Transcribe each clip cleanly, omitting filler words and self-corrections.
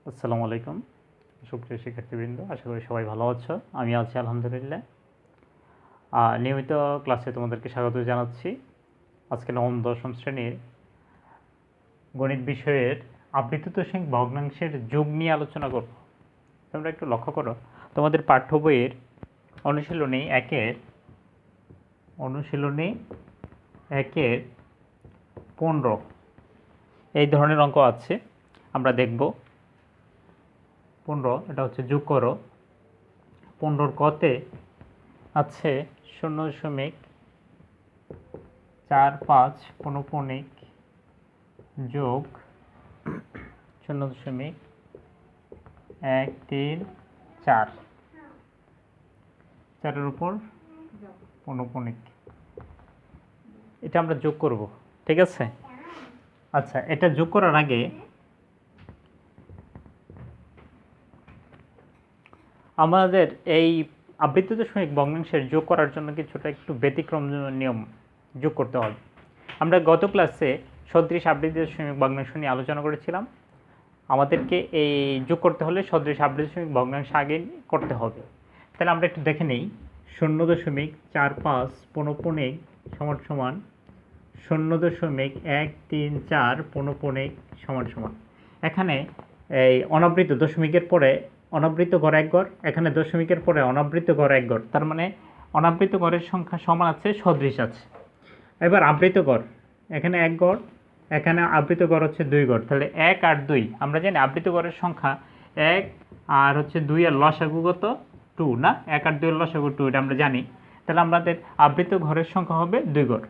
আসসালামু আলাইকুম সুপ্রিয় শিক্ষার্থীবৃন্দ, আশা করি সবাই ভালো আছো। আমি আছি আলহামদুলিল্লাহ। নিয়মিত ক্লাসে তোমাদেরকে স্বাগত জানাচ্ছি। আজকে নবম দশম শ্রেণীর গণিত বিষয়ের আবৃত দশমিক ভগ্নাংশের যোগ নিয়ে আলোচনা করব। তোমরা একটু লক্ষ্য করো, তোমাদের পাঠ্য বইয়ের অনুশীলনী একের 15 এই ধরনের অঙ্ক আছে। আমরা দেখব 15, এটা হচ্ছে যোগ করো। 15 কতে আছে 0.45 পৌনঃপুনিক যোগ 0.134 চারের উপর পৌনঃপুনিক, এটা আমরা যোগ করব। ঠিক আছে, আচ্ছা, এটা যোগ করার আগে আমাদের এই আবৃত দশমিক ভগ্নাংশের যোগ করার জন্য কিছুটা একটু ব্যতিক্রম নিয়ম যোগ করতে হবে। আমরা গত ক্লাসে সদৃশ আবৃত দশমিক ভগ্নাংশ নিয়ে আলোচনা করেছিলাম। আমাদেরকে এই যোগ করতে হলে সদৃশ আবৃত দশমিক ভগ্নাংশ আগে করতে হবে। তাহলে আমরা একটু দেখে নেই। 0.45 পৌনঃপুনিক সমান সমান 0.134 পৌনঃপুনিক সমান সমান। এখানে এই অনাবৃত দশমিকের পরে অনাবৃত গড় এক গড়, এখানে দশমিকের পরে অনাবৃত গড় এক গড়, তার মানে অনাবৃত গড়ের সংখ্যা সমান আছে, সদৃশ আছে। এবার আবৃত গড়, এখানে এক গড়, এখানে আবৃত গড় হচ্ছে 2 গড়, তাহলে 1 আর 2। আমরা জানি আবৃত গড়ের সংখ্যা 1 আর হচ্ছে 2 এর লসাগু কত? 2 না? 1 আর 2 এর লসাগু 2, এটা আমরা জানি। তাহলে আমাদের আবৃত ঘরের সংখ্যা হবে 2 গড়।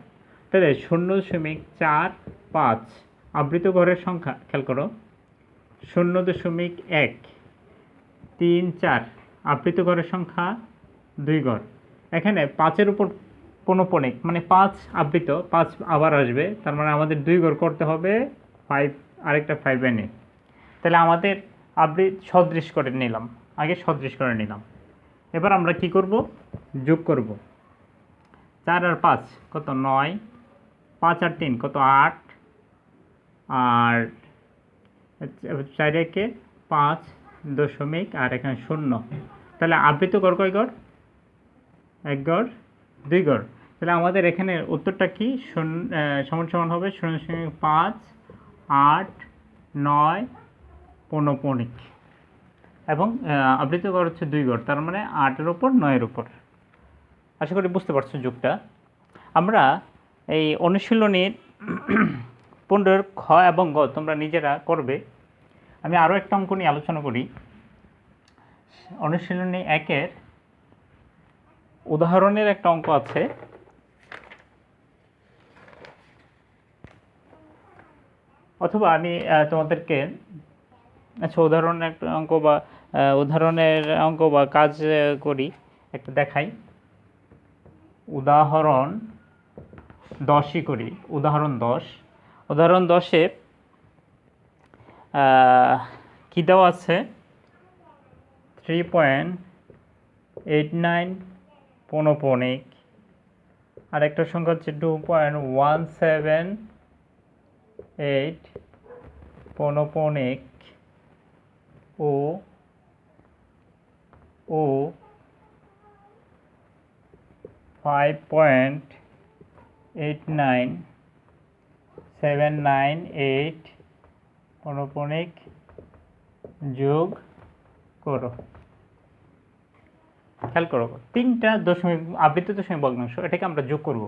তাহলে 0.45 আবৃত ঘরের সংখ্যা খেয়াল করো, 0.134 আবৃত ঘরের সংখ্যা 2 গড়। এখানে 5-এর উপর পৌনঃপুনিক মানে 5 আবৃত, 5 আবার আসবে, তার মানে আমাদের 2 গড় করতে হবে 5, আরেকটা 5 এনে। তাহলে আমাদের আবৃত সদৃশ করে নিলাম, আগে সদৃশ করে নিলাম। এবার আমরা কি করব? যোগ করব। 4 আর 5 কত? 9, 5 আর 3 কত? 8, আর 4 একে 5 দশমিক আর এখানে 0। তাহলে আবৃত গড় কয় গড়? 1 গড়, 2 গড়। তাহলে আমাদের এখানে উত্তরটা কি সমান সমান হবে 0.589 পৌনঃপুনিক, এবং আবৃত গড় হচ্ছে 2 গড়, তার মানে 8-এর উপর 9-এর উপর। আশা করি বুঝতে পারছো যোগটা। আমরা এই অনুশীলনীর 15 খ এবং গ তোমরা নিজেরা করবে। আমি আরও একটা অঙ্ক নিয়ে আলোচনা করি। অনুশীলনী 1-এর উদাহরণের একটা অঙ্ক আছে। অথবা আমি তোমাদেরকে উদাহরণের একটা অঙ্ক বা উদাহরণের অঙ্ক বা কাজ করি, একটা দেখাই। উদাহরণ 10ই করি। উদাহরণ 10-এ কী দেওয়া আছে? 3.89 পৌনঃপুনিক, আর একটা সংখ্যা হচ্ছে 2.178 পৌনঃপুনিক ও 5.8978 পৌনঃপুনিক যোগ করো। খেয়াল করো, 3টা দশমিক আবৃত দশমিক ভগ্নাংশ, এটাকে আমরা যোগ করব।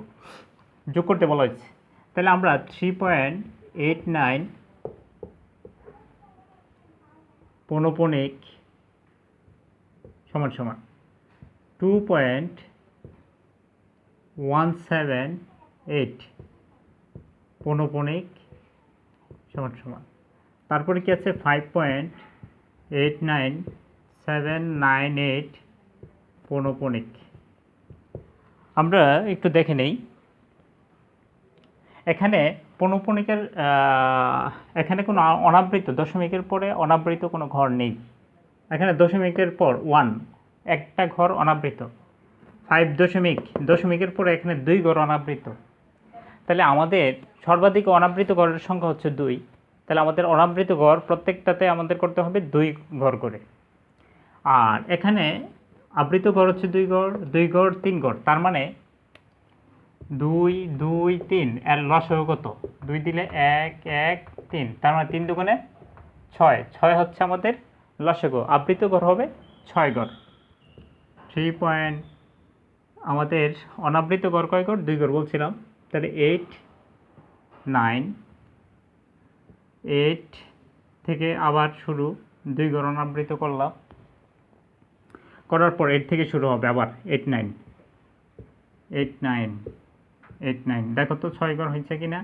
যোগ করতে বলা হয়েছে। তাহলে আমরা 3.89 পৌনঃপুনিক সমান সমান 2.178 পৌনঃপুনিক সমান সমান, তারপরে কি আছে? 5.89798 পৌনঃপুনিক। আমরা একটু দেখে নেই। এখানে পৌনঃপুনিকের এখানে কোনো অনাবৃত দশমিকের পরে অনাবৃত কোনো ঘর নেই। এখানে দশমিকের পর 1, একটা ঘর অনাবৃত। 5 দশমিকের পরে এখানে 2 ঘর অনাবৃত। তাহলে আমাদের সর্বাধিক অনাবৃত ঘরের সংখ্যা হচ্ছে 2। তাহলে আমাদের অনাবৃত গড় প্রত্যেকটাতে আমাদের করতে হবে 2 ঘর করে। আর এখানে আবৃত গড় হচ্ছে 2 ঘর, 2 ঘর 3 ঘর, তার মানে 2 2 3 এর লসাগু কত? 2 দিলে 1 1 3, তার মানে 3 দুগুণে 6, 6 হচ্ছে আমাদের লসাগু। আবৃত গড় হবে 6 ঘর। 3 পয়েন্ট আমাদের অনাবৃত গড় কয় ঘর? 2 ঘর বলছিলাম। তাহলে 8 9, 8 থেকে আবার শুরু, 2 ঘর অনাবৃত করলাম, করার পর 8 থেকে শুরু হবে আবার 8 9 8 9 8 9। দেখো তো 6 ঘর হয়েছে কিনা?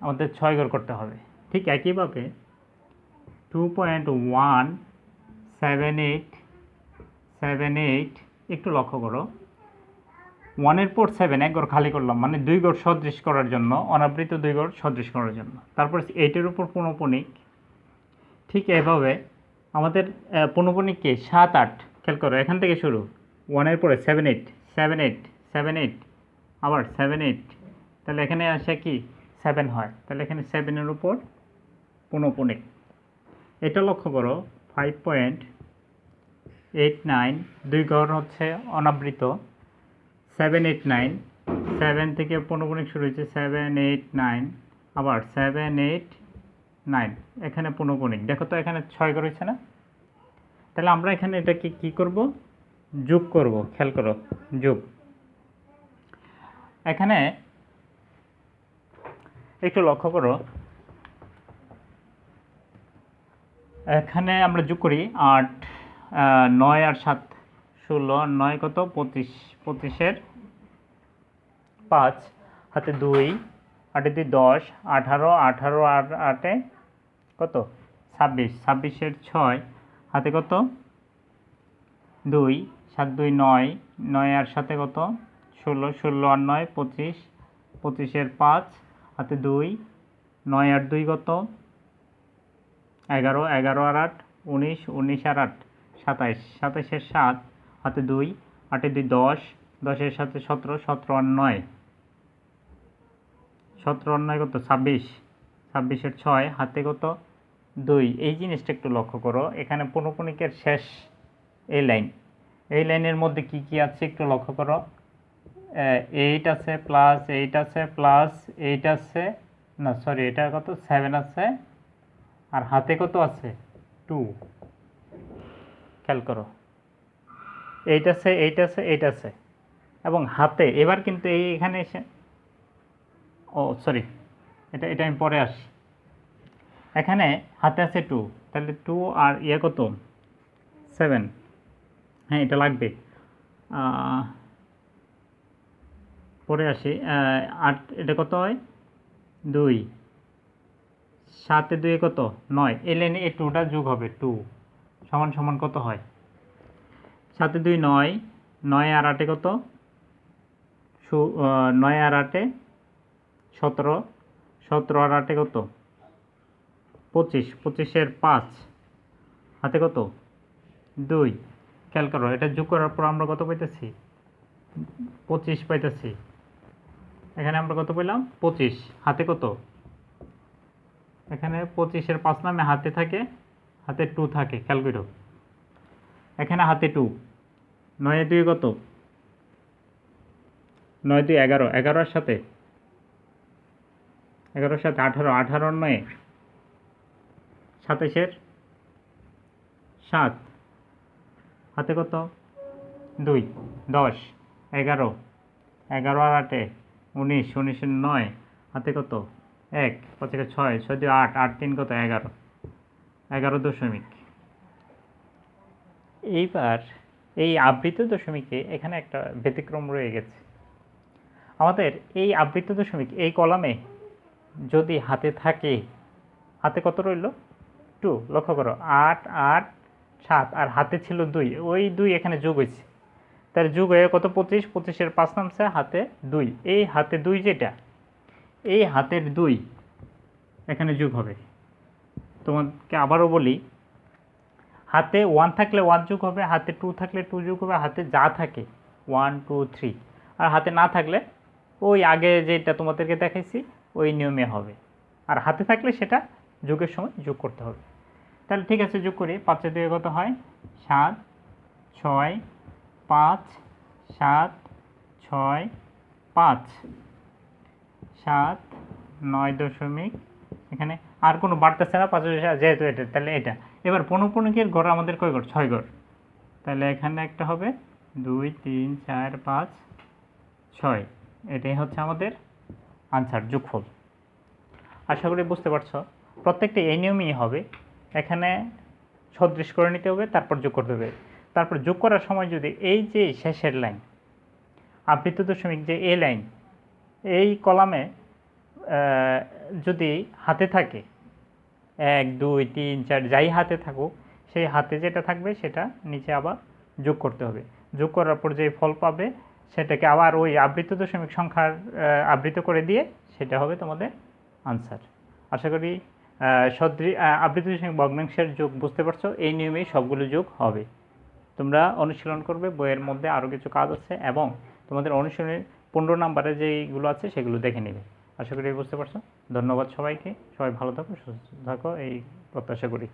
আমাদের 6 ঘর করতে হবে। ঠিক একইভাবে 2.17878, একটু লক্ষ্য করো, 1 এর পর 7 এক ঘর খালি করলাম, মানে 2 ঘর সদৃশ করার জন্য, অনাবৃত 2 ঘর সদৃশ করার জন্য। তারপর 8 এর উপর পৌনঃপুনিক। ঠিক এভাবে আমাদের পৌনঃপুনিককে 7 8, খেয়াল করো, এখান থেকে শুরু, 1 এর পরে 7 8 7 8 7 8, আবার 7 8, তাহলে এখানে আসে কি 7 হয়, তাহলে এখানে 7 এর উপর পৌনঃপুনিক। এটা লক্ষ্য করো, 5.89, 2 ঘর হচ্ছে অনাবৃত, 7 8 9, 7 থেকে পৌনঃপুনিক শুরু হয়েছে, 7 8 9, আবার 7 8 9, এখানে পৌনঃপুনিক। দেখো তো এখানে 6 ঘর হয়েছে না? তাহলে আমরা এখানে এটাকে কি করব? যোগ করব। খেয়াল করো, যোগ। এখানে একটু লক্ষ্য করো, এখানে আমরা যোগ করি 8 9 আর 7 16, 9 কত 25, 25 এর 5, হাতে 2, 8 2 10, 18, 18 আর 8 কত 26, 26 এর 6, হাতে কত 2, 7 2 9, 9 আর 7 কত 16, 16 আর 9 25, 25 এর 5, হাতে 2, 9 আর 2 কত 11, 11 আর 8 19, 19 আর 8 27, 27 এর 7, হাতে 2, 8 2 10, 10 এর সাথে 17, 17 আর 9, 17 আর 9 কত 26, 26 এর 6, হাতে কত 2। এই জিনিসটা একটু লক্ষ্য করো, এখানে পৌনঃপুনিকের শেষ এই লাইন, এই লাইনের মধ্যে কি কি আছে একটু লক্ষ্য করো। 8 আছে, প্লাস 8 আছে, প্লাস 8 আছে, না সরি, এটা কত 7 আছে, আর হাতে কত আছে 2। খেয়াল করো, 8 আছে, 8 আছে, 8 আছে, এবং হাতে এবার কিন্তু এই এখানে এসে, ও সরি, এটা আমি পরে আসি। এখানে হাতে আছে 2, তাহলে 2 আর ইয়ে কত 7, হ্যাঁ এটা লাগবে, পরে আসি। 8, এটা কত হয় 2, 7 2 কত 9, এই লাইনে এই 2টা যোগ হবে, 2 সমান সমান কত হয় 7 2 9, 9 আর 8 কত 9 আর 8 17, 17 আর 8 কত 25, 25 এর 5, হাতে কত 2। খেয়াল করো, এটা যোগ করার পর আমরা কত পাইতেছি 25 পাইতেছি। এখানে আমরা কত পেলাম 25, হাতে কত, এখানে 25 এর 5 নামে হাতে থাকে, হাতে 2 থাকে, খেয়াল করো, এখানে হাতে 2, 9 2 কত 9 2 11, 11 এর সাথে 11 এর সাথে 18, 18 আর 9 27 এর 7, হাতে কত 2, 10, 11, 11 আর 8 19, 19 এর 9, হাতে কত 1, 5 6, 6 2 8, 8 3 কত 11, 11 দশমিক। এইবার এই আবৃত দশমিকে এখানে একটা ব্যতিক্রম রয়ে গেছে। আমাদের এই আবৃত দশমিক এই কলামে যদি হাতে থাকে, হাতে কত রইল 2, লক্ষ্য করো 8 8 7, আর হাতে ছিল 2, ওই 2 এখানে যোগ হয়েছে, তার যোগ হয়ে কত 25, 25 এর 5 নামছে হাতে 2, এই হাতে 2 যেটা, এই হাতের 2 এখানে যোগ হবে। তোমাকে আবারও বলি, হাতে 1 থাকলে 1 যোগ হবে, হাতে 2 থাকলে 2 যোগ হবে, হাতে যা থাকে 1 2 3, আর হাতে না থাকলে ওই আগে যেটা তোমাদেরকে দেখাইছি ওই নিয়মে হবে। আর হাতে থাকলে সেটা যোগের সময় যোগ করতে হবে। তাহলে ঠিক আছে, যোগ করি। 5 দিয়ে কত হয়? 7, 6, 5, 7, 6, 5, 7, 9 এখানে আর কোনো বাড়তেছে না, 5 যেহেতু এটা, তাহলে এটা। এবার পৌনঃপুনিকের গড় আমাদের কয় গড়? 6 গড়। তাহলে এখানে একটা হবে 2, 3, 4, 5, 6। এটাই হচ্ছে আমাদের আনসার, যোগফল। আশা করি বুঝতে পারছো। প্রত্যেকটা এই নিয়মই হবে। এখানে সদৃশ করে নিতে হবে, তারপর যোগ করতে হবে। তারপর যোগ করার সময় যদি এই যে শেষের লাইন, আবৃত দশমিক যে এ লাইন, এই কলামে যদি হাতে থাকে 1, 2, 3, 4 যাই হাতে থাকুক, সেই হাতে যেটা থাকবে সেটা নিচে আবার যোগ করতে হবে। যোগ করার পর যে ফল পাবে সেটাকে আবার ওই আবৃত দশমিক সংখ্যার আবৃত করে দিয়ে সেটা হবে তোমাদের আনসার। আশা করি আবৃত দশমিক ভগ্নাংশের যোগ বুঝতে পারছো। এই নিয়মেই সবগুলো যোগ হবে। তোমরা অনুশীলন করবে, বইয়ের মধ্যে আরও কিছু কাজ আছে এবং তোমাদের অনুশীলনের 15 নম্বরে যেইগুলো আছে সেগুলো দেখে নেবে। আশা করি বুঝতে পারছো। ধন্যবাদ সবাইকে। সবাই ভালো থাকো, সুস্থ থাকো, এই প্রত্যাশা করি।